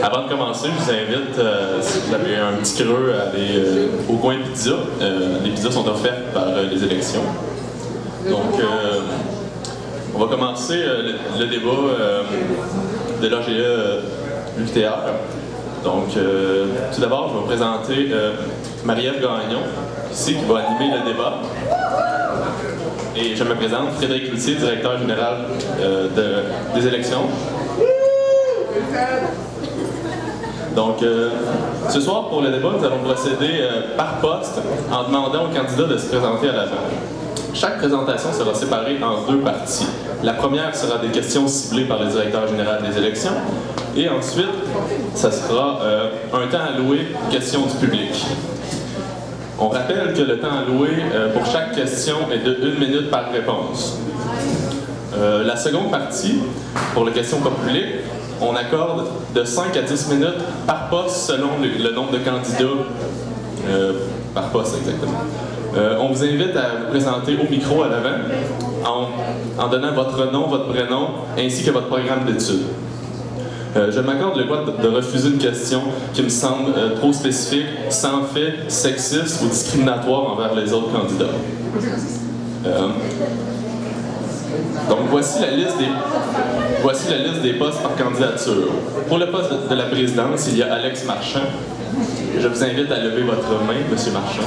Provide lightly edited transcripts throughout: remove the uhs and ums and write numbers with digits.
Avant de commencer, je vous invite, si vous avez un petit creux, à aller au coin pizza. Les pizzas sont offertes par les élections. Donc, on va commencer le débat de l'AGE UQTR. Donc, tout d'abord, je vais vous présenter Marie-Ève Gagnon, ici, qui va animer le débat. Et je me présente, Frédéric Cloutier, directeur général des élections. Donc, ce soir, pour le débat, nous allons procéder par poste en demandant aux candidats de se présenter à l'avant. Chaque présentation sera séparée en deux parties. La première sera des questions ciblées par le directeur général des élections. Et ensuite, ça sera un temps alloué aux questions du public. On rappelle que le temps alloué pour chaque question est de 1 minute par réponse. La seconde partie, pour les questions pas publiques, on accorde de 5 à 10 minutes par poste selon le nombre de candidats par poste exactement. On vous invite à vous présenter au micro à l'avant en donnant votre nom, votre prénom ainsi que votre programme d'études. Je m'accorde le droit de refuser une question qui me semble trop spécifique, sans fait, sexiste ou discriminatoire envers les autres candidats. Donc voici la liste des postes par candidature. Pour le poste de la présidence, il y a Alex Marchand. Je vous invite à lever votre main, M. Marchand.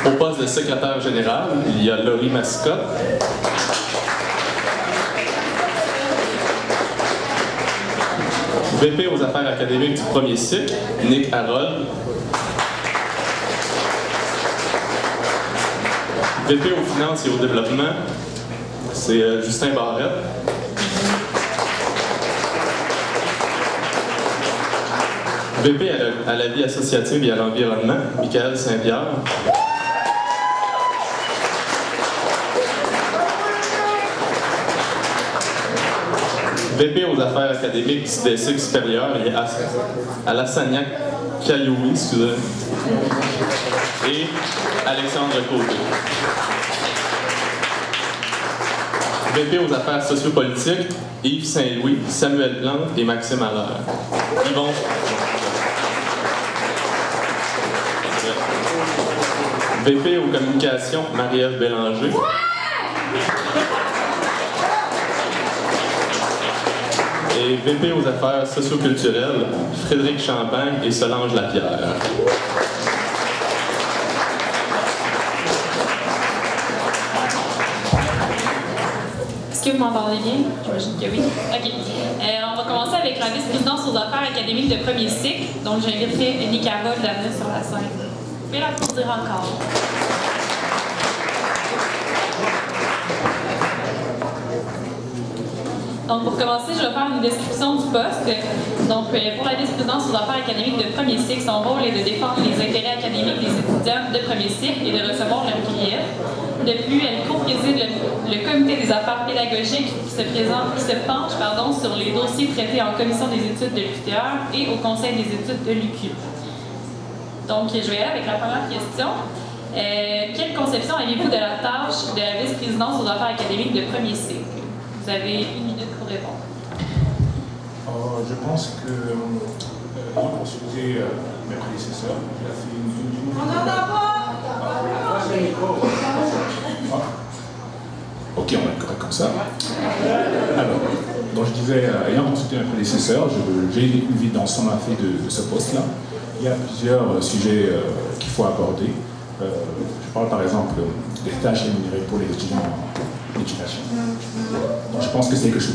Au poste de secrétaire général, il y a Laurie Mascotte. VP aux affaires académiques du premier cycle, Nick Harold. VP aux finances et au développement, c'est Justin Barrette. VP à la vie associative et à l'environnement, Michael Saint-Pierre. VP aux affaires académiques des cycles supérieurs, il y a Alassania Kayoui, excusez, et Alexandre Côté. VP aux affaires sociopolitiques, Yves Saint-Louis, Samuel Plante et Maxime Allaire. VP aux communications, Marie-Ève Bélanger. Et VP aux affaires socioculturelles, Frédéric Champagne et Solange Lapierre. Est-ce que vous m'entendez bien? J'imagine que oui. OK. On va commencer avec la vice-présidence aux affaires académiques de premier cycle. Donc, j'inviterai Nick Harold à venir sur la scène. Je vais l'applaudir encore. Donc, pour commencer, je vais faire une description du poste. Donc, pour la vice-présidence aux affaires académiques de premier cycle, son rôle est de défendre les intérêts académiques des étudiants de premier cycle et de recevoir leur grief. De plus, elle co-préside le comité des affaires pédagogiques qui se penche sur les dossiers traités en commission des études de l'UQTR et au conseil des études de l'UQ. Donc, je vais aller avec la première question. Quelle conception avez-vous de la tâche de la vice-présidence aux affaires académiques de premier cycle? Vous avez 1 minute pour répondre. Je pense que j'ai consulté mes prédécesseurs. Il a fait une... On n'entend pas! Ok, on va être correct comme ça. Alors, donc je disais, ayant consulté mes prédécesseurs, j'ai une vue d'ensemble à fait de ce poste-là. Il y a plusieurs sujets qu'il faut aborder. Je parle par exemple des tâches rémunérées pour les étudiants en éducation. Donc je pense que c'est quelque chose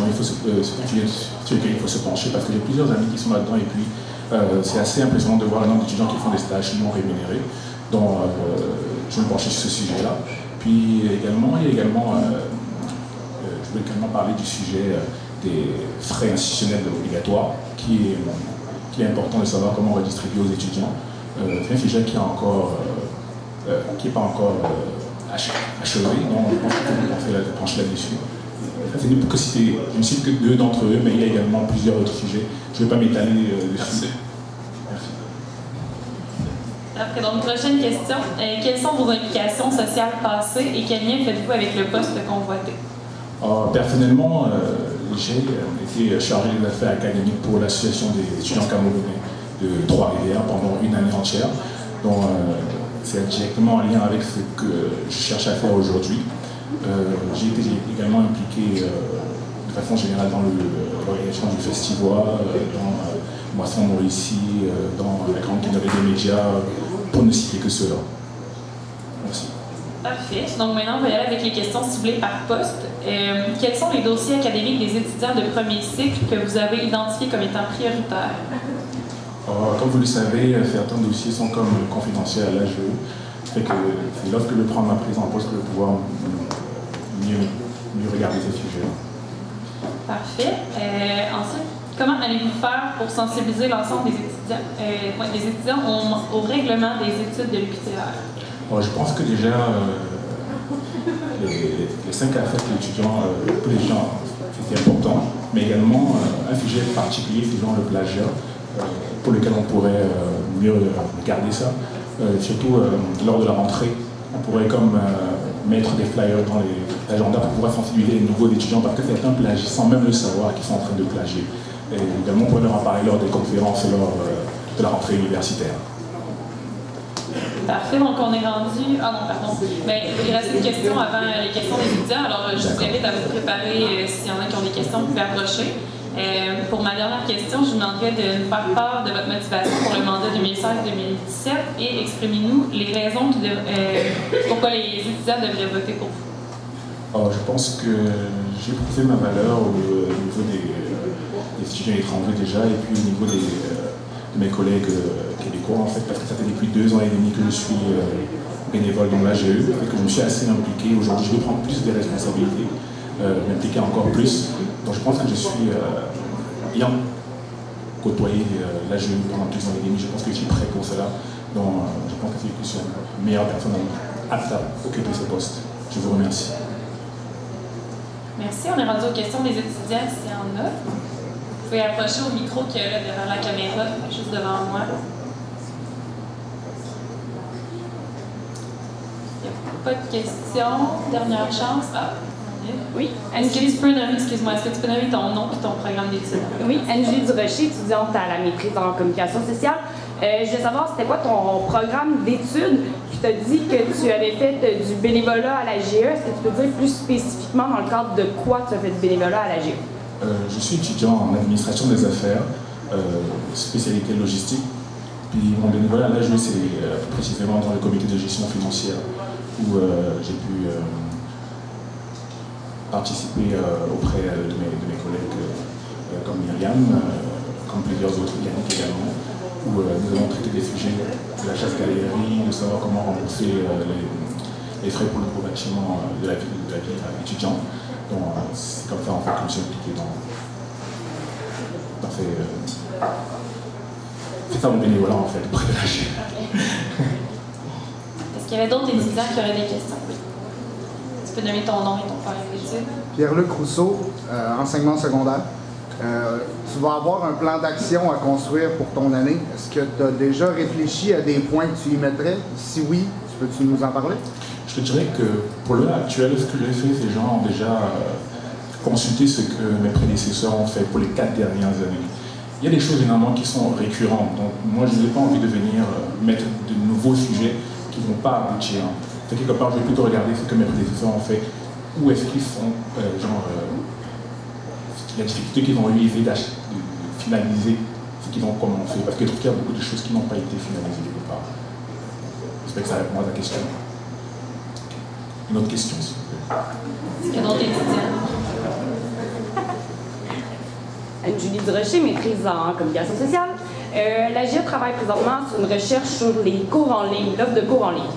sur lequel il faut se pencher parce que j'ai plusieurs amis qui sont là-dedans et puis c'est assez impressionnant de voir le nombre d'étudiants qui font des stages non rémunérés. Donc je vais me pencher sur ce sujet-là. Puis également, je voulais également parler du sujet des frais institutionnels obligatoires qui est important de savoir comment redistribuer aux étudiants. C'est un sujet qui n'est pas encore achevé, donc je pense qu'il faut faire la planche là-dessus. Je ne cite que 2 d'entre eux, mais il y a également plusieurs autres sujets. Je ne vais pas m'étaler dessus. Merci. La Parfait. Donc, prochaine question. Quelles sont vos implications sociales passées et quel lien faites-vous avec le poste convoité? Personnellement, j'ai été chargé des affaires académiques pour l'association des étudiants camerounais de Trois-Rivières pendant une année entière. Donc, c'est directement en lien avec ce que je cherche à faire aujourd'hui. J'ai été également impliqué de façon générale dans l'organisation du festival, dans Moisson Mauricie, dans la grande quinzaine des médias, pour ne citer que cela. Merci. Parfait. Donc maintenant, on va y aller avec les questions ciblées par poste. Quels sont les dossiers académiques des étudiants de premier cycle que vous avez identifiés comme étant prioritaires? Comme vous le savez, certains dossiers sont comme confidentiels à l'AGE. C'est lorsque je prends ma prise en poste que je vais pouvoir mieux regarder ces sujets. Parfait. Ensuite, comment allez-vous faire pour sensibiliser l'ensemble des étudiants au règlement des études de l'UQTR? Je pense que déjà, les 5 affaires de l'étudiant, pour les gens, c'est important, mais également un sujet particulier, c'est genre le plagiat, pour lequel on pourrait mieux regarder ça. Surtout lors de la rentrée, on pourrait comme mettre des flyers dans les agendas pour pouvoir sensibiliser les nouveaux étudiants parce que certains plagient sans même le savoir qu'ils sont en train de plagier. Et également, on pourrait leur en parler lors des conférences lors de la rentrée universitaire. Parfait, donc on est rendu... Ah non, pardon. Mais il reste une question avant les questions des étudiants, alors je vous invite à vous préparer s'il y en a qui ont des questions, vous pouvez approcher. Pour ma dernière question, je vous demanderai de nous faire part de votre motivation pour le mandat 2016-2017 et exprimez-nous les raisons pourquoi les étudiants devraient voter pour vous. Je pense que j'ai prouvé ma valeur au niveau des étudiants étrangers déjà et puis au niveau de mes collègues québécois en fait, parce que ça fait depuis 2 ans et demi que je suis bénévole dans l'AGE et que je me suis assez impliqué. Aujourd'hui, je vais prendre plus de responsabilités, m'impliquer encore plus. Donc je pense que je suis ayant côtoyé l'AGE pendant 2 ans et demi, je pense que je suis prêt pour cela. Donc je pense que je suis la meilleure personne apte à occuper ce poste. Je vous remercie. Merci. On est rendu aux questions des étudiants, s'il y en a. Vous pouvez approcher au micro qui est là derrière la caméra, juste devant moi. Il n'y a pas de questions. Dernière chance. Ah, oui. Est-ce que tu peux nommer ton nom et ton programme d'études? Oui, Angie Durocher, étudiante à la maîtrise en communication sociale. Je voulais savoir, c'était quoi ton programme d'études? Tu t'as dit que tu avais fait du bénévolat à l'AGE. Est-ce que tu peux dire plus spécifiquement dans le cadre de quoi tu as fait du bénévolat à l'AGE? Je suis étudiant en administration des affaires, spécialité logistique. Puis mon bénévolat à l'AGE, c'est précisément dans le comité de gestion financière où j'ai pu participer auprès de mes collègues comme Myriam, comme plusieurs autres, Yannick également, où nous avons traité des sujets de la chasse-galerie, de savoir comment rembourser les frais pour le gros bâtiment de la vie étudiante. Donc c'est comme ça en fait que je me suis impliqué dans c'est ça mon bénévolat en fait, auprès de l'AGE. Est-ce qu'il y avait d'autres étudiants qui auraient des questions? Tu peux nommer ton nom et ton programme d'études. Pierre-Luc Rousseau, enseignement secondaire. Tu vas avoir un plan d'action à construire pour ton année. Est-ce que tu as déjà réfléchi à des points que tu y mettrais? Si oui, peux-tu nous en parler? Je te dirais que pour l'heure actuelle, ce que j'ai fait, c'est genre déjà consulter ce que mes prédécesseurs ont fait pour les 4 dernières années. Il y a des choses généralement qui sont récurrentes, donc moi je n'ai pas envie de venir mettre de nouveaux sujets qui ne vont pas aboutir. Donc, quelque part, je vais plutôt regarder ce que mes prédécesseurs ont fait, où est-ce qu'ils font, la difficulté qu'ils ont eu de finaliser ce qu'ils ont commencé, parce que je trouve qu'il y a beaucoup de choses qui n'ont pas été finalisées quelque part. J'espère que ça répond à ta question. Une autre question, s'il vous plaît. Est-ce qu'il y a d'autres étudiants? Anne-Julie Durocher, maîtrise en communication sociale. L'AGE travaille présentement sur une recherche sur les cours en ligne, l'offre de cours en ligne.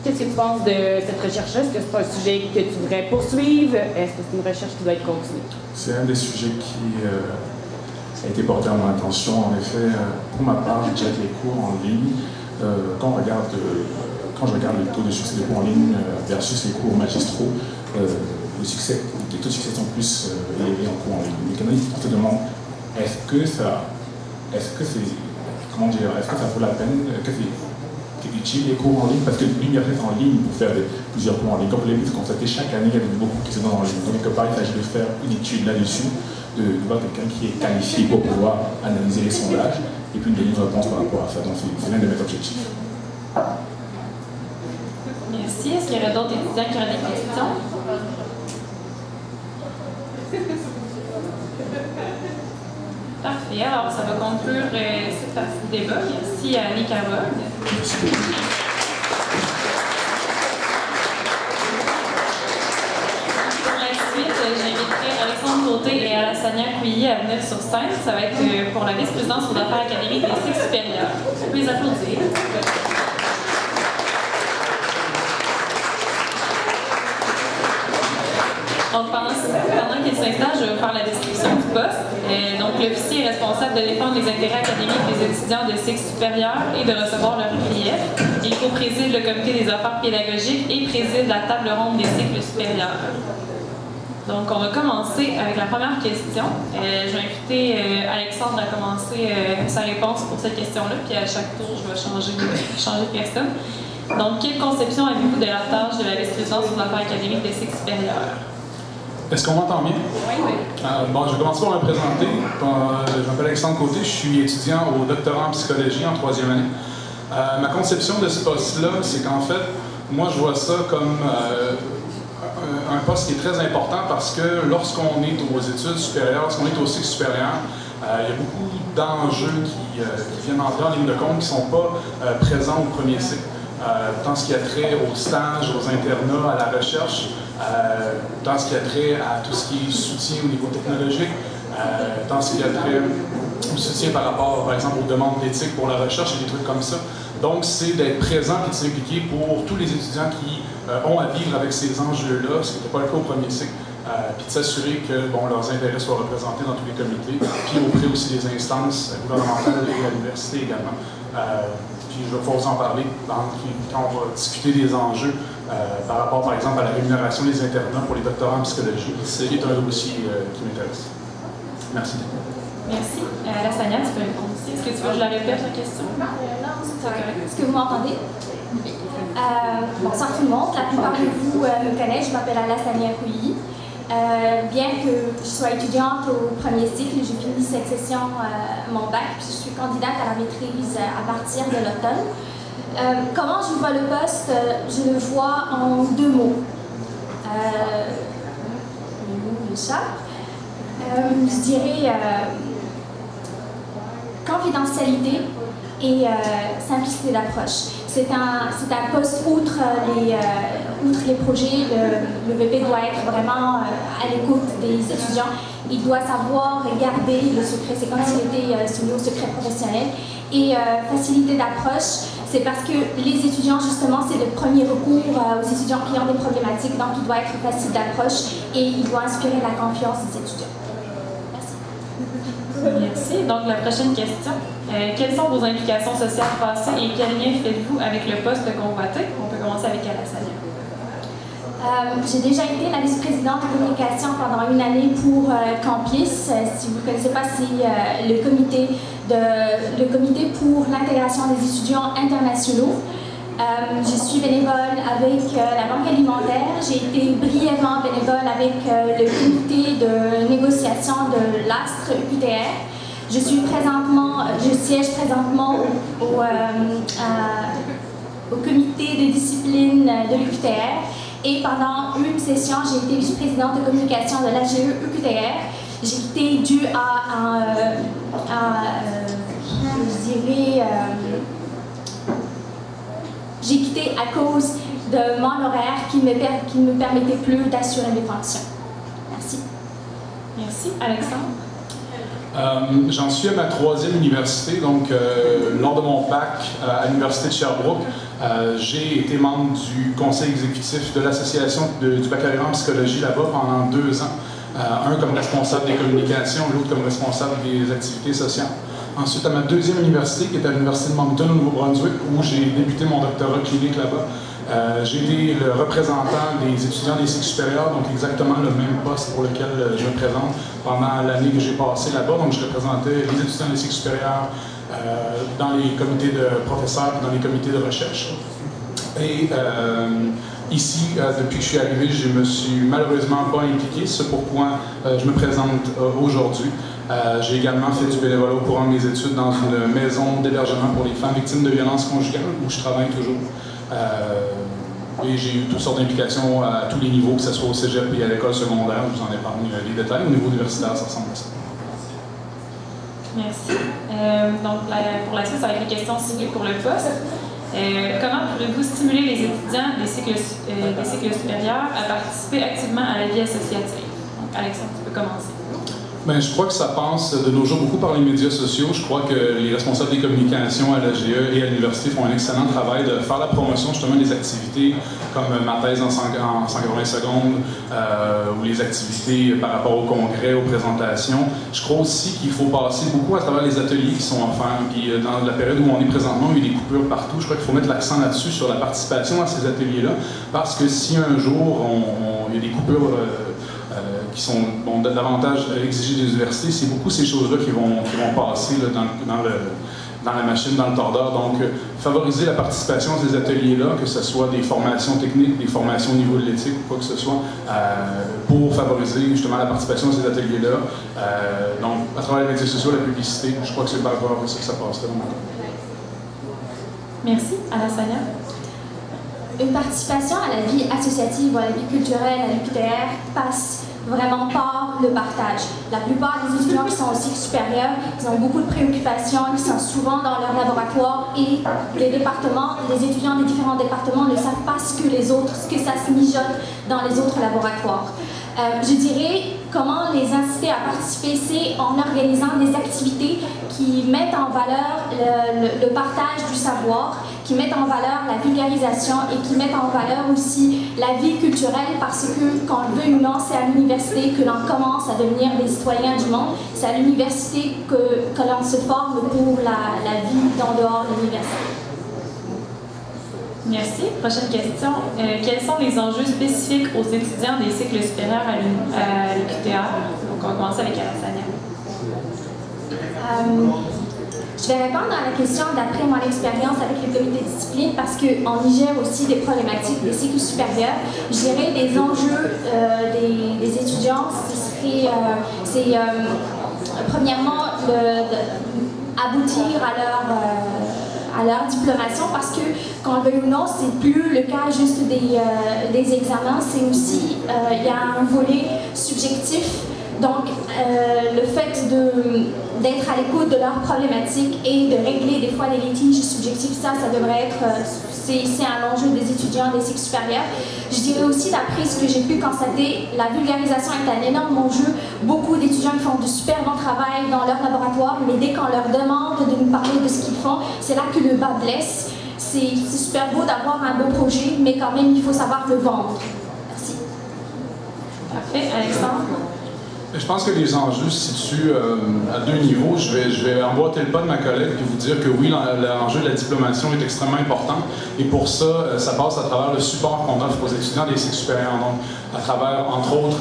Qu'est-ce que tu penses de cette recherche-là? Est-ce que c'est un sujet que tu voudrais poursuivre? Est-ce que c'est une recherche qui doit être continuée? C'est un des sujets qui a été porté à mon attention. En effet, pour ma part, je dirais que les cours en ligne, quand je regarde le taux de succès des cours en ligne versus les cours magistraux, les taux de succès sont plus élevés en cours en ligne. Mais quand on se demande, est-ce que ça vaut la peine, que c'est qui est utile, les cours en ligne, parce que l'université est en ligne pour faire plusieurs cours en ligne. Comme vous l'avez constaté, chaque année, il y a de nouveaux cours qui se donnent en ligne. Donc, quelque part, il s'agit de faire une étude là-dessus, de voir quelqu'un qui est qualifié pour pouvoir analyser les sondages et puis donner une réponse par rapport à ça. Donc, c'est l'un de mes objectifs. Merci. Est-ce qu'il y aurait d'autres étudiants qui auraient des questions? Parfait. Alors, ça va conclure cette partie du débat. Merci à Annick Carole. Pour la suite, j'inviterai Alexandre Côté et Alassania Couilly à venir sur scène. Ça va être pour la vice-présidence aux affaires académiques des cycles supérieurs. Vous pouvez les applaudir. Donc, pendant qu'il s'installe, je vais vous faire la description du poste. Donc, l'officier est responsable de défendre les intérêts académiques des étudiants de cycle supérieur et de recevoir leur grief. Il co-préside le comité des affaires pédagogiques et préside la table ronde des cycles supérieurs. Donc, on va commencer avec la première question. Je vais inviter Alexandre à commencer sa réponse pour cette question-là, puis à chaque tour, je vais changer de personne. Donc, quelle conception avez-vous de la tâche de la vice-présidence aux affaires académiques des cycles supérieurs? Est-ce qu'on m'entend bien? Oui. Bon, je vais commencer par me présenter. Je m'appelle Alexandre Côté, je suis étudiant au doctorat en psychologie en 3e année. Ma conception de ce poste-là, c'est qu'en fait, moi je vois ça comme un poste qui est très important parce que lorsqu'on est aux études supérieures, lorsqu'on est au cycle supérieur, il y a beaucoup d'enjeux qui viennent entrer en ligne de compte qui ne sont pas présents au premier cycle. Tant ce qui a trait aux stages, aux internats, à la recherche, tant ce qui a trait à tout ce qui est soutien au niveau technologique, tant ce qui a trait au soutien par rapport, par exemple, aux demandes d'éthique pour la recherche et des trucs comme ça. Donc, c'est d'être présent et de s'impliquer pour tous les étudiants qui ont à vivre avec ces enjeux-là, ce qui n'était pas le cas au premier cycle, puis de s'assurer que leurs intérêts soient représentés dans tous les comités, puis auprès aussi des instances gouvernementales et à l'université également. Puis je vais pouvoir vous en parler quand on va discuter des enjeux par rapport, par exemple, à la rémunération des internats pour les doctorants en psychologie. C'est un dossier qui m'intéresse. Merci. Merci. Alassania, tu peux répondre aussi. Est-ce que tu veux que je la répète, la question? Non, c'est correct. Est-ce que vous m'entendez? Bonsoir tout le monde. La plupart de vous me connaissent. Je m'appelle Alassania Couilly. Bien que je sois étudiante au premier cycle, j'ai fini cette session mon bac, puis je suis candidate à la maîtrise à partir de l'automne. Comment je vois le poste? Je le vois en 2 mots. Le chat. Je dirais confidentialité et simplicité d'approche. C'est un poste outre les projets, le VP doit être vraiment à l'écoute des étudiants. Il doit savoir garder le secret, c'est comme s'il était soumis au secret professionnel. Et facilité d'approche, c'est parce que les étudiants, justement, c'est le premier recours aux étudiants qui ont des problématiques, donc il doit être facile d'approche et il doit inspirer la confiance des étudiants. Merci. Donc, la prochaine question. Quelles sont vos implications sociales passées et quel lien faites-vous avec le poste convoité? On peut commencer avec Alassania. J'ai déjà été la vice-présidente de communication pendant 1 année pour Campus. Si vous ne connaissez pas, c'est le comité pour l'intégration des étudiants internationaux. Je suis bénévole avec la Banque alimentaire. J'ai été brièvement bénévole avec le comité de négociation de l'Astre UQTR. Je siège présentement au comité de discipline de l'UQTR. Et pendant une session, j'ai été vice-présidente de communication de l'AGE UQTR. J'ai quitté dû j'ai quitté à cause de mon horaire qui ne me permettait plus d'assurer mes fonctions. Merci. Merci. Alexandre? J'en suis à ma 3e université, donc lors de mon bac à l'Université de Sherbrooke, j'ai été membre du conseil exécutif de l'association du baccalauréat en psychologie là-bas pendant 2 ans. Un comme responsable des communications, l'autre comme responsable des activités sociales. Ensuite, à ma 2e université, qui est à l'Université de Moncton au Nouveau-Brunswick, où j'ai débuté mon doctorat clinique là-bas, j'ai été le représentant des étudiants des cycles supérieurs, donc exactement le même poste pour lequel je me présente pendant l'année que j'ai passée là-bas. Donc, je représentais les étudiants des cycles supérieurs dans les comités de professeurs et dans les comités de recherche. Et ici, depuis que je suis arrivé, je ne me suis malheureusement pas impliqué, c'est pourquoi je me présente aujourd'hui. J'ai également fait du bénévolat au courant de mes études dans une maison d'hébergement pour les femmes victimes de violences conjugales, où je travaille toujours. Et j'ai eu toutes sortes d'implications à tous les niveaux, que ce soit au cégep et à l'école secondaire. Je vous en ai parlé les détails. Au niveau universitaire, ça ressemble à ça. Merci. Donc, pour la suite, ça va être les questions ciblées pour le poste. Comment pourrez-vous stimuler les étudiants des cycles supérieurs à participer activement à la vie associative? Donc, Alexandre, tu peux commencer. Bien, je crois que ça passe de nos jours beaucoup par les médias sociaux. Je crois que les responsables des communications à l'AGE et à l'université font un excellent travail de faire la promotion justement des activités comme ma thèse en 180 secondes ou les activités par rapport au congrès, aux présentations. Je crois aussi qu'il faut passer beaucoup à travers les ateliers qui sont offerts. Puis dans la période où on est présentement, il y a des coupures partout. Je crois qu'il faut mettre l'accent là-dessus, sur la participation à ces ateliers-là, parce que si un jour il y a des coupures qui sont davantage exigées des universités, c'est beaucoup ces choses-là qui vont passer là, dans la machine, dans le tordeur. Donc, favoriser la participation à ces ateliers-là, que ce soit des formations techniques, des formations au niveau de l'éthique ou quoi que ce soit, pour favoriser justement la participation à ces ateliers-là. Donc, à travers les médias sociaux, la publicité, je crois que c'est par rapport à ça que ça passe. Merci. Alassania? Une participation à la vie associative ou à la vie culturelle à l'UQTR passe vraiment par le partage. La plupart des étudiants qui sont au cycle supérieur, ils ont beaucoup de préoccupations, ils sont souvent dans leur laboratoire et les étudiants des différents départements ne savent pas ce que ça se mijote dans les autres laboratoires. Je dirais comment les inciter à participer, c'est en organisant des activités qui mettent en valeur le partage du savoir, qui mettent en valeur la vulgarisation et qui mettent en valeur aussi la vie culturelle, parce que, quand on le veut ou non, c'est à l'université que l'on commence à devenir des citoyens du monde. C'est à l'université que l'on se forme pour la vie en dehors de l'université. Merci. Prochaine question. Quels sont les enjeux spécifiques aux étudiants des cycles supérieurs à l'UQTR? Donc, on va commencer avec Alassania. Je vais répondre à la question d'après mon expérience avec le comité de discipline, parce qu'on y gère aussi des problématiques des cycles supérieurs. Je dirais des enjeux des étudiants, c'est premièrement aboutir à leur diplomation, parce que, qu'on le veuille ou non, c'est plus le cas juste des examens, c'est aussi, il y a un volet subjectif. Donc, le fait d'être à l'écoute de leurs problématiques et de régler des fois les litiges subjectifs, ça devrait être, c'est un enjeu des étudiants des cycles supérieurs. Je dirais aussi, d'après ce que j'ai pu constater, la vulgarisation est un énorme enjeu. Beaucoup d'étudiants font du super bon travail dans leur laboratoire, mais dès qu'on leur demande de nous parler de ce qu'ils font, c'est là que le bas blesse. C'est super beau d'avoir un beau projet, mais quand même, il faut savoir le vendre. Merci. Parfait. Alexandre? Je pense que les enjeux se situent à deux niveaux. Je vais emboîter le pas de ma collègue et vous dire que oui, l'enjeu de la diplomation est extrêmement important. Et pour ça, ça passe à travers le support qu'on offre aux étudiants des cycles supérieurs. Donc, à travers, entre autres,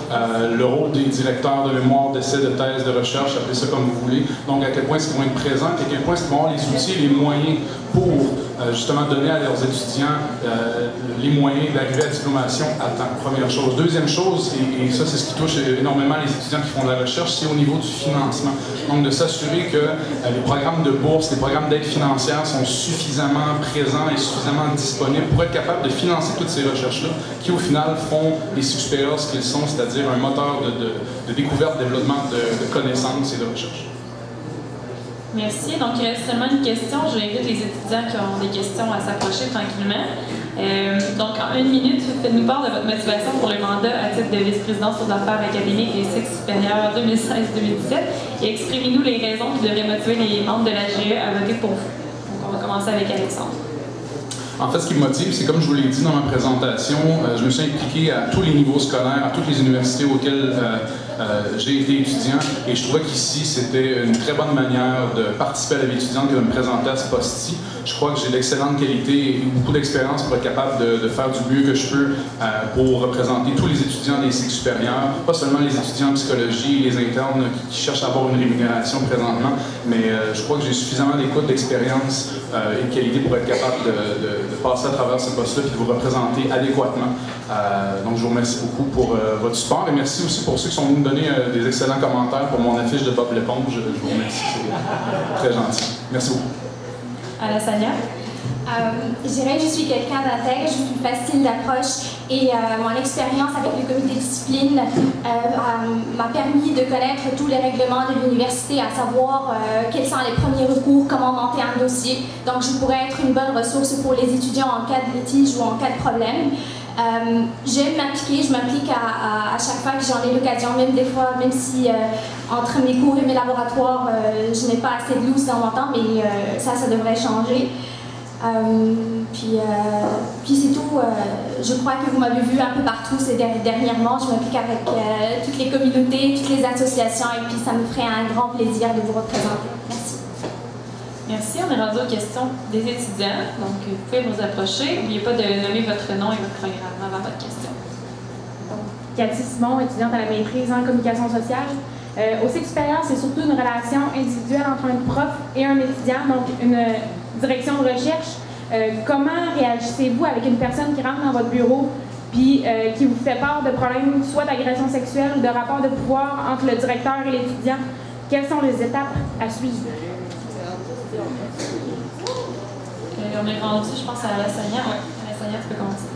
le rôle des directeurs de mémoire, d'essais, de thèse, de recherche, appelez ça comme vous voulez. Donc, à quel point ils vont être présents, à quel point ils vont avoir les outils et les moyens pour justement donner à leurs étudiants les moyens d'arriver à la diplomation à temps. Première chose. Deuxième chose, et ça c'est ce qui touche énormément les étudiants qui font de la recherche, c'est au niveau du financement. Donc de s'assurer que les programmes de bourse, les programmes d'aide financière sont suffisamment présents et suffisamment disponibles pour être capables de financer toutes ces recherches-là, qui au final font les cycles supérieurs ce qu'ils sont, c'est-à-dire un moteur de découverte, développement de connaissances et de recherche. Merci. Donc, il reste seulement une question. J'invite les étudiants qui ont des questions à s'approcher tranquillement. Donc, en 1 minute, faites-nous part de votre motivation pour le mandat à titre de vice-présidence aux affaires académiques des cycles supérieurs 2016-2017 et exprimez-nous les raisons qui devraient motiver les membres de l'AGE à voter pour vous. Donc, on va commencer avec Alexandre. En fait, ce qui me motive, c'est comme je vous l'ai dit dans ma présentation, je me suis impliqué à tous les niveaux scolaires, à toutes les universités auxquelles j'ai été étudiant, et je trouvais qu'ici, c'était une très bonne manière de participer à la vie étudiante que de me présenter à ce poste-ci. je crois que j'ai d'excellentes qualités et beaucoup d'expérience pour être capable de faire du mieux que je peux pour représenter tous les étudiants des cycles supérieurs, pas seulement les étudiants en psychologie, les internes qui cherchent à avoir une rémunération présentement, mais je crois que j'ai suffisamment d'écoute, d'expérience et de qualité pour être capable de passer à travers ce poste-là et de vous représenter adéquatement. Donc je vous remercie beaucoup pour votre support et merci aussi pour ceux qui sont venus me donner des excellents commentaires pour mon affiche de Bob l'éponge. Je vous remercie, c'est très gentil. Merci beaucoup. Alassania? Je dirais que je suis quelqu'un d'intègre, je suis facile d'approche et mon expérience avec le comité de discipline m'a permis de connaître tous les règlements de l'université, à savoir quels sont les premiers recours, comment monter un dossier. Donc je pourrais être une bonne ressource pour les étudiants en cas de litige ou en cas de problème. J'aime m'impliquer, je m'implique à chaque fois que j'en ai l'occasion, même des fois, même si entre mes cours et mes laboratoires, je n'ai pas assez de loose dans mon temps, mais ça devrait changer. Puis c'est tout. Je crois que vous m'avez vu un peu partout dernièrement. Je m'implique avec toutes les communautés, toutes les associations, et puis ça me ferait un grand plaisir de vous représenter. Merci. Merci. On est rendu aux questions des étudiants. Donc, vous pouvez vous approcher. N'oubliez pas de nommer votre nom et votre programme avant votre question. Cathy Simon, étudiante à la maîtrise en communication sociale. Au cycle supérieur, c'est surtout une relation individuelle entre un prof et un étudiant, donc une direction de recherche. Comment réagissez-vous avec une personne qui rentre dans votre bureau puis qui vous fait part de problèmes soit d'agression sexuelle ou de rapport de pouvoir entre le directeur et l'étudiant? Quelles sont les étapes à suivre? On est rendu, je pense, à Alassania. Oui, Alassania, tu peux commencer.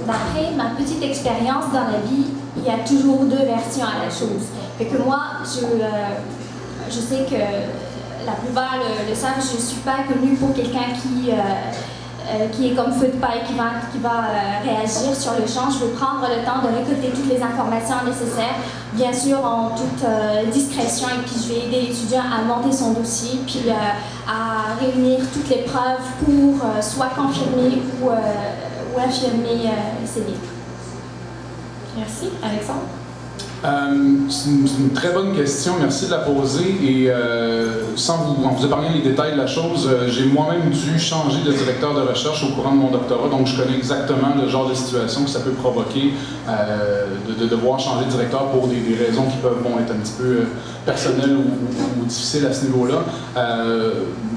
D'après ma petite expérience dans la vie, il y a toujours deux versions à la chose. Fait que moi, je sais que la plupart le savent, je ne suis pas connue pour quelqu'un qui est comme feu de paille, qui va réagir sur le champ. Je vais prendre le temps de récolter toutes les informations nécessaires, bien sûr en toute discrétion, et puis je vais aider l'étudiant à monter son dossier, puis à réunir toutes les preuves pour soit confirmer ou affirmer ses livres. Merci. Alexandre? C'est une très bonne question, merci de la poser. Et sans vous épargner les détails de la chose, j'ai moi-même dû changer de directeur de recherche au courant de mon doctorat, donc je connais exactement le genre de situation que ça peut provoquer de devoir changer de directeur pour des raisons qui peuvent être un petit peu personnelles ou difficiles à ce niveau-là.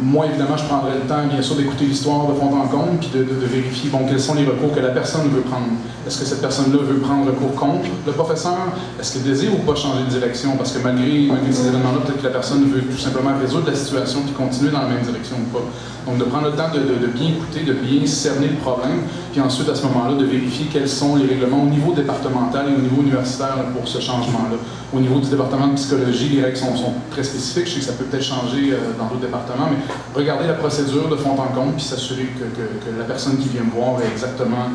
Moi, évidemment, je prendrai le temps, bien sûr, d'écouter l'histoire de fond en comble, puis de vérifier quels sont les recours que la personne veut prendre. Est-ce que cette personne-là veut prendre recours contre le professeur? Est-ce qu'elle désire ou pas changer de direction? Parce que malgré ces événements-là, peut-être que la personne veut tout simplement résoudre la situation puis continuer dans la même direction ou pas. Donc, de prendre le temps de bien écouter, de bien cerner le problème, puis ensuite, à ce moment-là, de vérifier quels sont les règlements au niveau départemental et au niveau universitaire pour ce changement-là. Au niveau du département de psychologie, les règles sont très spécifiques. Je sais que ça peut peut-être changer dans d'autres départements, mais regarder la procédure de fond en comble, puis s'assurer que la personne qui vient me voir ait exactement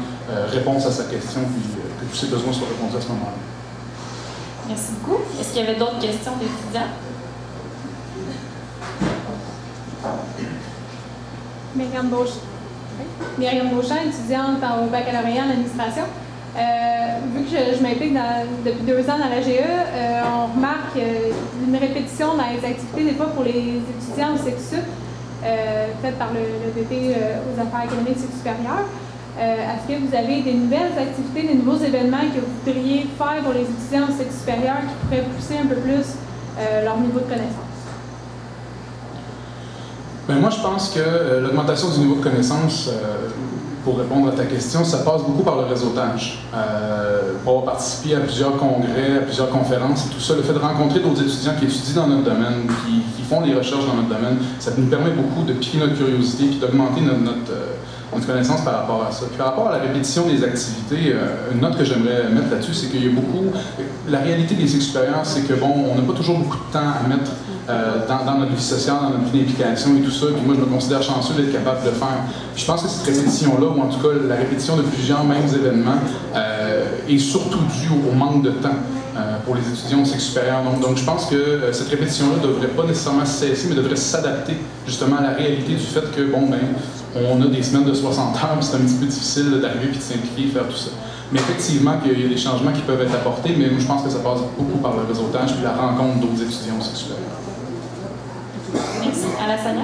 réponse à sa question, puis que tous ses besoins soient répondus à ce moment-là. Merci beaucoup. Est-ce qu'il y avait d'autres questions d'étudiants? Myriam Beauchamp, étudiante au baccalauréat en administration. Vu que je m'implique depuis 2 ans dans l'AGE, on remarque une répétition dans les activités, des fois pour les étudiants au cycle sup, faites par le VP aux affaires académiques cycle supérieur. Est-ce que vous avez des nouvelles activités, des nouveaux événements que vous voudriez faire pour les étudiants au cycle supérieur qui pourraient pousser un peu plus leur niveau de connaissance? Moi, je pense que l'augmentation du niveau de connaissance, pour répondre à ta question, ça passe beaucoup par le réseautage. Pour avoir participé à plusieurs congrès, à plusieurs conférences et tout ça, le fait de rencontrer d'autres étudiants qui étudient dans notre domaine, qui font des recherches dans notre domaine, ça nous permet beaucoup de piquer notre curiosité et d'augmenter notre connaissance par rapport à ça. Puis par rapport à la répétition des activités, une note que j'aimerais mettre là-dessus, c'est qu'il y a beaucoup... La réalité des cycles supérieurs, c'est que on n'a pas toujours beaucoup de temps à mettre dans notre vie sociale, dans notre vie d'implication et tout ça. Puis moi, je me considère chanceux d'être capable de le faire. Puis je pense que cette répétition-là, ou en tout cas la répétition de plusieurs mêmes événements, est surtout due au manque de temps pour les étudiants au cycle supérieur. Donc je pense que cette répétition-là ne devrait pas nécessairement cesser, mais devrait s'adapter justement à la réalité du fait que, on a des semaines de 60 heures, puis c'est un petit peu difficile d'arriver puis de s'impliquer, faire tout ça. Mais effectivement, il y a des changements qui peuvent être apportés, mais moi, je pense que ça passe beaucoup par le réseautage puis la rencontre d'autres étudiants au cycle supérieur. Merci. Merci. Alassania?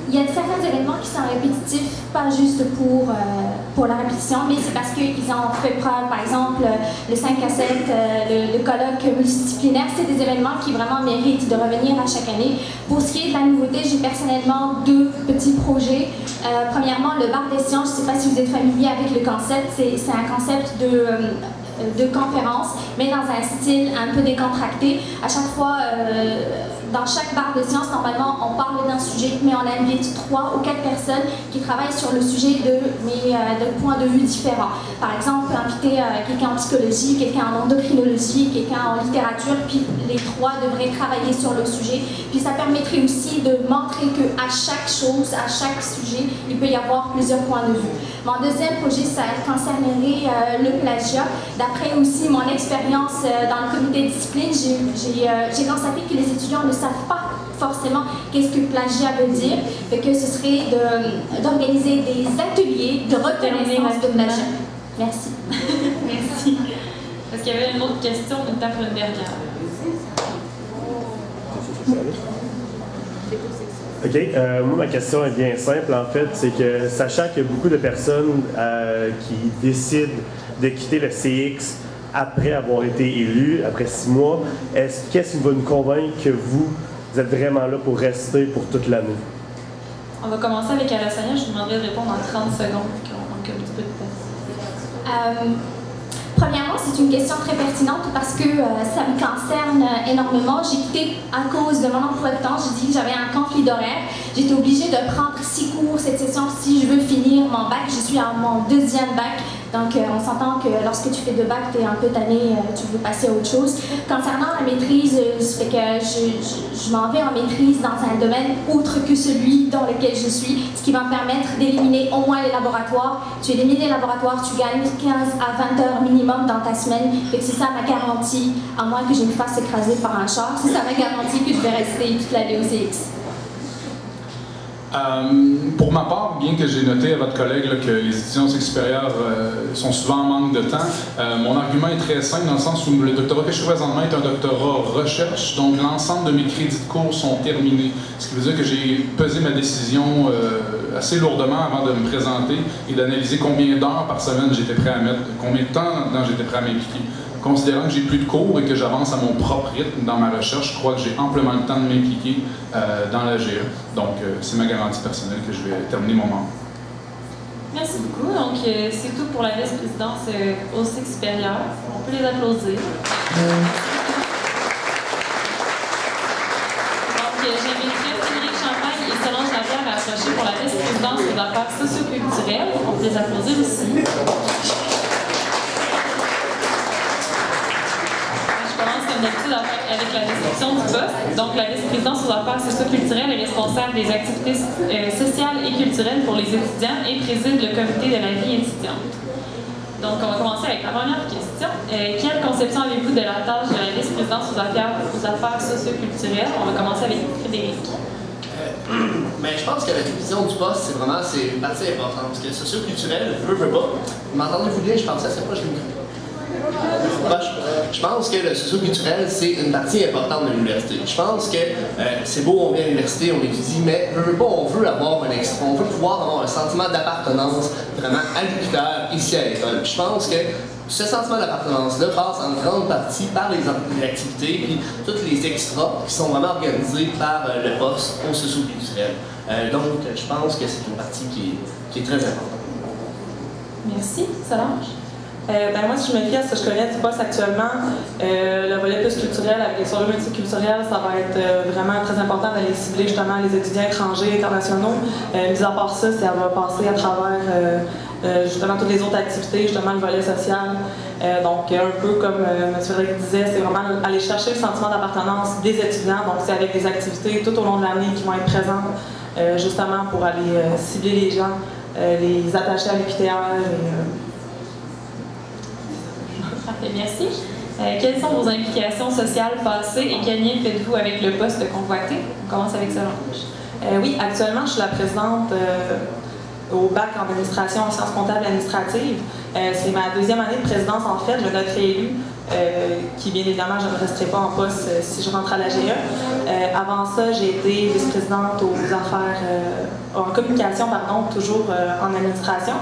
Il y a certains événements qui sont répétitifs, pas juste pour la répétition, mais c'est parce qu'ils ont fait preuve. Par exemple, le 5 à 7, le colloque multidisciplinaire, c'est des événements qui vraiment méritent de revenir à chaque année. Pour ce qui est de la nouveauté, j'ai personnellement 2 petits projets. Premièrement, le bar des sciences, je ne sais pas si vous êtes familier avec le concept, c'est un concept de conférence, mais dans un style un peu décontracté. À chaque fois, dans chaque bar de sciences, normalement, on parle d'un sujet, mais on invite 3 ou 4 personnes qui travaillent sur le sujet de points de vue différents. Par exemple, inviter quelqu'un en psychologie, quelqu'un en endocrinologie, quelqu'un en littérature, puis les 3 devraient travailler sur le sujet. Puis ça permettrait aussi de montrer qu'à chaque chose, à chaque sujet, il peut y avoir plusieurs points de vue. Mon deuxième projet, ça concernerait le plagiat. D'après aussi mon expérience dans le comité de discipline, j'ai constaté que les étudiants ne savent pas forcément qu'est-ce que plagiat veut dire, et que ce serait d'organiser des ateliers de reconnaissance de plagiat. Merci. Merci. Est-ce qu'il y avait une autre question, une temps pour une dernière? OK. Moi, ma question est bien simple, en fait. C'est que, sachant qu'il y a beaucoup de personnes qui décident de quitter le CX après avoir été élu, après 6 mois, qu'est-ce qui va nous convaincre que vous êtes vraiment là pour rester pour toute l'année? On va commencer avec Alassania. Je vous demanderai de répondre en 30 secondes, qu'on manque un petit peu de temps. Premièrement, c'est une question très pertinente parce que ça me concerne énormément. J'ai quitté à cause de mon emploi de temps. J'ai dit que j'avais un conflit d'horaire. J'étais obligée de prendre 6 cours cette session si je veux finir mon bac. Je suis à mon 2e bac. Donc, on s'entend que lorsque tu fais 2 bacs, tu es un peu tanné, tu veux passer à autre chose. Concernant la maîtrise, ça fait que je m'en vais en maîtrise dans un domaine autre que celui dans lequel je suis, ce qui va me permettre d'éliminer au moins les laboratoires. Tu élimines les laboratoires, tu gagnes 15 à 20 heures minimum dans ta semaine. Fait que c'est ça ma garantie, à moins que je me fasse écraser par un char. C'est ça ma garantie que je vais rester toute l'année au CX. Pour ma part, bien que j'ai noté à votre collègue là, que les étudiants au cycle supérieur sont souvent en manque de temps, mon argument est très simple dans le sens où le doctorat que je fais présentement est un doctorat recherche, donc l'ensemble de mes crédits de cours sont terminés. Ce qui veut dire que j'ai pesé ma décision assez lourdement avant de me présenter et d'analyser combien d'heures par semaine j'étais prêt à mettre, combien de temps dedans j'étais prêt à m'impliquer. Considérant que j'ai plus de cours et que j'avance à mon propre rythme dans ma recherche, je crois que j'ai amplement le temps de m'impliquer dans la GE. Donc, c'est ma garantie personnelle que je vais terminer mon membre. Merci beaucoup. Donc, c'est tout pour la vice-présidence au cycle supérieur. On peut les applaudir. Donc, j'inviterai Frédéric Champagne et Solange Lapierre à approcher pour la vice-présidence aux affaires socioculturelles. On peut les applaudir aussi. Avec la description du poste. Donc, la vice-présidence aux affaires socio-culturelles est responsable des activités sociales et culturelles pour les étudiants et préside le comité de la vie étudiante. Donc, on va commencer avec la première question. Quelle conception avez-vous de la tâche de la vice-présidence aux affaires socio-culturelles? On va commencer avec Frédéric. Mais je pense que la division du poste, c'est une partie importante. Parce que socio-culturel, veut pas. M'entendez-vous bien? Je pensais à ça, pas je me Je pense que le socio-culturel, c'est une partie importante de l'université. Je pense que c'est beau, on vient à l'université, on étudie, mais on veut pouvoir avoir un sentiment d'appartenance vraiment à l'université, ici à l'école. Je pense que ce sentiment d'appartenance-là passe en grande partie par les activités et toutes les extras qui sont vraiment organisés par le poste au socio-culturel. Donc, je pense que c'est une partie qui est très importante. Merci. Solange? Moi, si je me fie à ce que je connais du poste actuellement, le volet plus culturel avec les soirées multiculturelles, ça va être vraiment très important d'aller cibler justement les étudiants étrangers, internationaux. Mis à part ça, ça va passer à travers justement toutes les autres activités, justement le volet social. Donc, un peu comme M. Frédéric disait, c'est vraiment aller chercher le sentiment d'appartenance des étudiants. Donc, c'est avec des activités tout au long de l'année qui vont être présentes justement pour aller cibler les gens, les attacher à l'UQTR. Parfait, merci. Quelles sont vos implications sociales passées et quel lien faites-vous avec le poste convoité? On commence avec Solange. Oui, actuellement, je suis la présidente au bac en administration en sciences comptables administratives. C'est ma 2e année de présidence, en fait. Je viens d'être réélue qui bien évidemment je ne resterai pas en poste si je rentre à la GE. Avant ça, j'ai été vice-présidente aux affaires en communication, pardon, toujours en administration.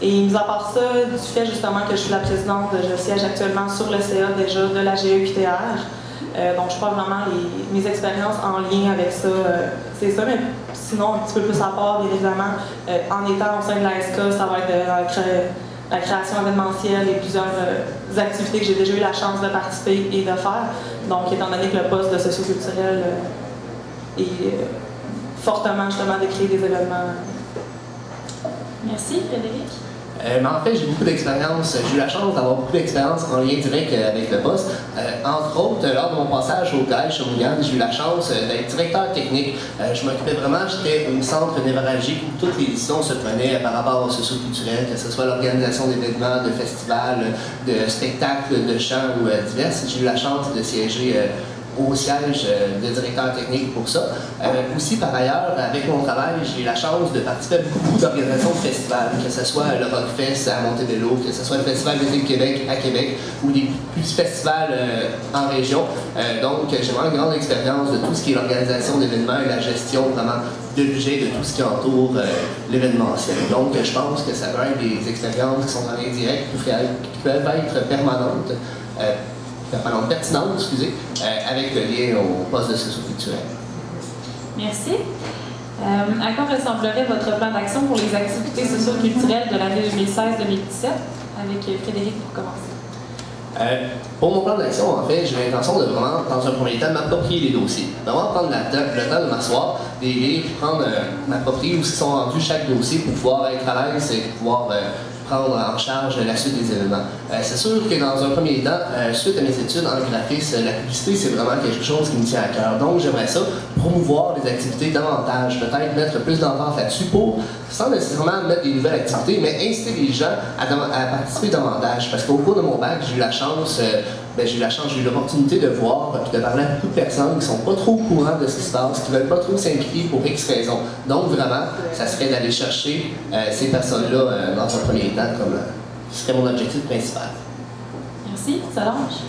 Et mis à part ça, du fait justement que je suis la présidente, je siège actuellement sur le CA déjà de la GE-QTR. Donc je crois vraiment mes expériences en lien avec ça, c'est ça, mais sinon un petit peu plus à part, bien évidemment, en étant au sein de l'ASK, ça va être la création événementielle et plusieurs activités que j'ai déjà eu la chance de participer et de faire. Donc étant donné que le poste de socioculturel est fortement justement de créer des événements. Merci, Frédéric. Mais en fait, j'ai beaucoup d'expérience. J'ai eu la chance d'avoir beaucoup d'expérience en lien direct avec le poste. Entre autres, lors de mon passage au collège Shawinigan, j'ai eu la chance d'être directeur technique. Je m'occupais vraiment, j'étais au centre névralgique où toutes les décisions se prenaient par rapport au socio-culturel, que ce soit l'organisation d'événements, de festivals, de spectacles, de chants ou divers. J'ai eu la chance de siéger au siège de directeur technique pour ça. Aussi, par ailleurs, avec mon travail, j'ai eu la chance de participer à beaucoup d'organisations de festivals, que ce soit le Rockfest à Montebello, que ce soit le Festival d'été de Québec à Québec, ou des petits festivals en région. Donc, j'ai vraiment une grande expérience de tout ce qui est l'organisation d'événements et la gestion vraiment de budget, de tout ce qui entoure l'événementiel. Donc, je pense que ça va être des expériences qui sont en lien direct, qui peuvent être permanentes. Pertinente, excusez, avec le lien au poste de socio-culturel. Merci. À quoi ressemblerait votre plan d'action pour les activités socio-culturelles de l'année 2016-2017? Avec Frédéric pour commencer. Pour mon plan d'action, en fait, j'ai l'intention de vraiment, dans un premier temps, m'approprier les dossiers. Vraiment prendre le temps de m'asseoir, les lire, puis m'approprier où sont rendus chaque dossier pour pouvoir être à l'aise et pouvoir prendre en charge la suite des événements. C'est sûr que dans un premier temps, suite à mes études en graphisme, la publicité, c'est vraiment quelque chose qui me tient à cœur. Donc, j'aimerais ça, promouvoir les activités davantage, peut-être mettre plus d'emphase là-dessus sans nécessairement mettre des nouvelles activités, mais inciter les gens à participer davantage. Parce qu'au cours de mon bac, j'ai eu la chance, j'ai eu l'opportunité de voir et de parler à beaucoup de personnes qui ne sont pas trop au courant de ce qui se passe, qui ne veulent pas trop s'impliquer pour X raisons. Donc vraiment, ça serait d'aller chercher ces personnes-là dans un premier temps, ce serait mon objectif principal. Merci. Solange?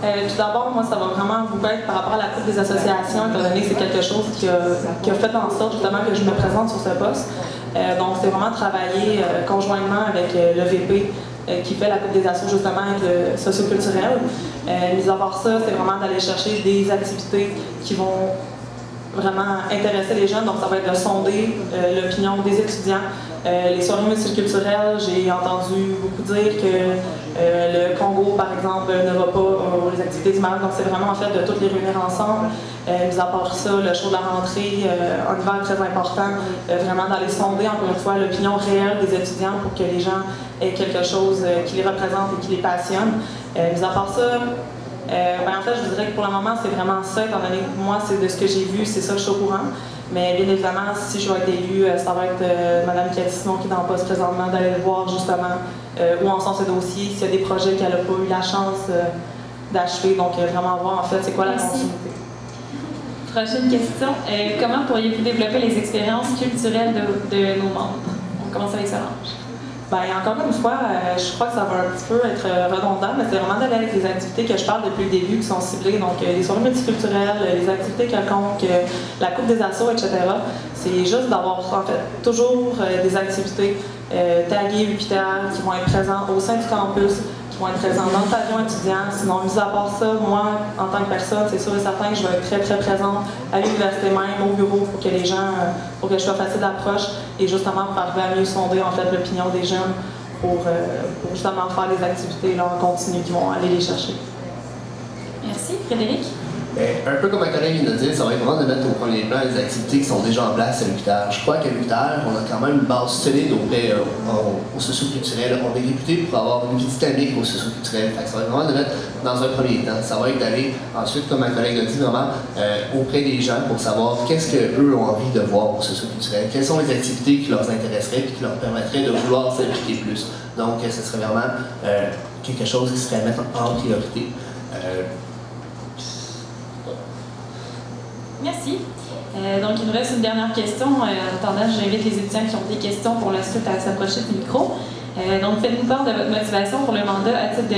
Tout d'abord, moi, ça va vraiment vous être par rapport à la Coupe des associations, étant donné que c'est quelque chose qui a fait en sorte justement que je me présente sur ce poste. Donc, c'est vraiment travailler conjointement avec le VP qui fait la Coupe des assos justement socio-culturelle. Mis à part ça, c'est vraiment d'aller chercher des activités qui vont vraiment intéresser les jeunes. Donc, ça va être de sonder l'opinion des étudiants. Les soirées multiculturelles, j'ai entendu beaucoup dire que le Congo, par exemple, ne va pas aux activités du Maroc. Donc, c'est vraiment en fait de toutes les réunir ensemble. Mis à part ça, le show de la rentrée, en hiver, très important, vraiment d'aller sonder, encore une fois, l'opinion réelle des étudiants pour que les gens aient quelque chose qui les représente et qui les passionne. Mis à part ça, en fait, je vous dirais que pour le moment, c'est vraiment ça, étant donné que moi, c'est de ce que j'ai vu, c'est ça que je suis au courant. Mais bien évidemment, si je vais être élue, ça va être Mme Cathy Simon qui est en poste présentement, d'aller voir justement où en sont ces dossiers, s'il y a des projets qu'elle n'a pas eu la chance d'achever. Donc, vraiment voir en fait c'est quoi la continuité. Prochaine question. Comment pourriez-vous développer les expériences culturelles de nos membres? On commence avec Solange. Encore une fois, je crois que ça va un petit peu être redondant, mais c'est vraiment d'aller avec les activités que je parle depuis le début, qui sont ciblées, donc les soirées multiculturelles, les activités quelconques, la coupe des assos, etc. C'est juste d'avoir en fait toujours des activités taguées UQTR qui vont être présentes au sein du campus, qui vont être présentes dans le pavillon étudiant. Sinon, mis à part ça, moi, en tant que personne, c'est sûr et certain que je vais être très, très présente à l'université même, au bureau, pour que les gens, pour que je sois facile d'approche et justement pour arriver à mieux sonder en fait l'opinion des jeunes pour justement faire des activités là, en continu qui vont aller les chercher. Merci. Frédéric? Un peu comme ma collègue vient de dire, ça va être vraiment de mettre au premier plan les activités qui sont déjà en place à l'UQTR. Je crois qu'à l'UQTR, on a quand même une base solide auprès au socio-culturel. On est réputé pour avoir une vie dynamique au socio-culturel. Ça va être vraiment de mettre dans un premier temps. Ça va être d'aller ensuite, comme ma collègue a dit, vraiment auprès des gens pour savoir qu'est-ce qu'eux ont envie de voir au socio-culturel. Quelles sont les activités qui leur intéresseraient et qui leur permettraient de vouloir s'impliquer plus. Donc, ce serait vraiment quelque chose qui serait à mettre en priorité. Merci. Donc, il nous reste une dernière question. En attendant, j'invite les étudiants qui ont des questions pour la suite à s'approcher du micro. Donc, faites-nous part de votre motivation pour le mandat à titre de